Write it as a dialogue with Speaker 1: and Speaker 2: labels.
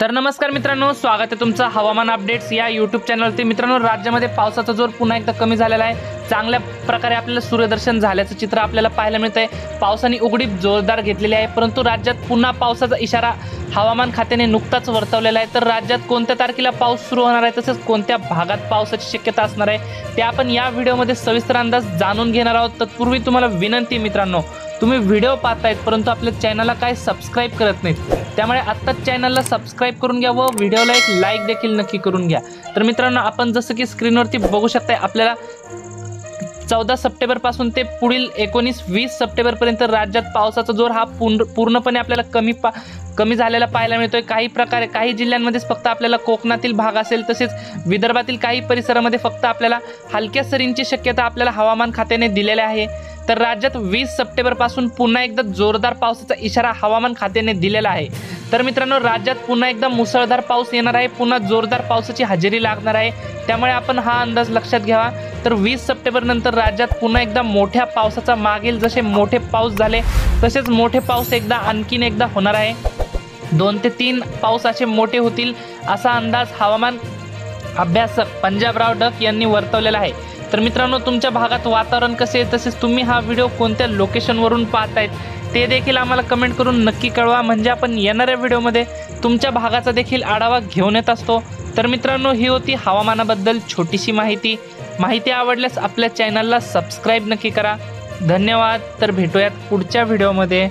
Speaker 1: तर नमस्कार मित्रांनो, स्वागत आहे तुमचं हवामान अपडेट्स या यूट्यूब चॅनलवरती। मित्रांनो, राज्यामध्ये पावसाचा जोर पुन्हा एकदा कमी झालेला आहे। चांगल्या प्रकारे आपल्याला सूर्यदर्शन झाल्याचं चित्र आपल्याला पाहायला मिळतंय। पावसाने उघडीप जोरदार घेतलेली आहे, परंतु राज्यात पुन्हा पावसाचा इशारा हवामान खात्याने नुकताच वर्तवलेला आहे। तर राज्यात कोणत्या तारखेला पाऊस सुरू होणार आहे, तसेच कोणत्या भागात पावसाची शक्यता असणार आहे ते आपण या व्हिडिओमध्ये सविस्तर अंदाज जाणून घेणार आहोत। तत्पूर्वी तुम्हाला विनंती मित्रांनो, तुम्ही व्हिडिओ पाहतायत परंतु आपल्या चॅनलला काय सबस्क्राइब करत नाहीत, त्यामुळे आत्ताच चॅनलला सबस्क्राइब करून घ्या व व्हिडिओला एक लाईक देखील नक्की करून घ्या। तर मित्रांनो, आपण जसं की स्क्रीनवरती बघू शकताय, आपल्याला 14 सप्टेंबर पासून ते पुढील 19-20 सप्टेंबर पर्यंत राज्यात पावसाचा जोर हा पूर्णपणे आपल्याला कमी झालेला पाहायला मिळतोय। काही जिल्ह्यांमध्येच फक्त आपल्याला कोकणातील भाग असेल, तसेच विदर्भातील काही परिसरामध्ये फक्त आपल्याला हलक्या सरींची शक्यता आपल्याला हवामान खात्याने दिलेली आहे। तर राज्यात 20 सप्टेंबर पासून पुन्हा एकदा जोरदार पावसाचा इशारा हवामान खात्याने दिलेला आहे। तर मित्रांनो, राज्यात पुन्हा एकदा मुसळधार पाऊस येणार आहे, पुन्हा जोरदार पावसाची हजेरी लागणार आहे, त्यामुळे आपण हा अंदाज लक्षात घ्यावा। तर 20 सप्टेंबर नंतर राज्यात पुन्हा एकदा मोठ्या पावसाचा मागील जसे मोठे पाऊस झाले तसेच मोठे पाऊस आणखीन एकदा होणार आहे। 2 ते 3 पाऊस असे मोठे होतील असा अंदाज हवामान अभ्यासक पंजाबराव डक यांनी वर्तवलेला आहे। तर मित्रांनो, तुमच्या भागात वातावरण कसे आहे, तसेच तुम्ही हा व्हिडिओ कोणत्या लोकेशनवरून पाहतायत ते देखील आम्हाला कमेंट करून नक्की कळवा, म्हणजे आपण येणाऱ्या व्हिडिओमध्ये तुमच्या भागाचा देखील आढावा घेऊन येत असतो। तर मित्रांनो, ही होती हवामानाबद्दल छोटीशी माहिती आवडल्यास आपल्या चॅनलला सबस्क्राइब नक्की करा। धन्यवाद। तर भेटूयात पुढच्या व्हिडिओमध्ये।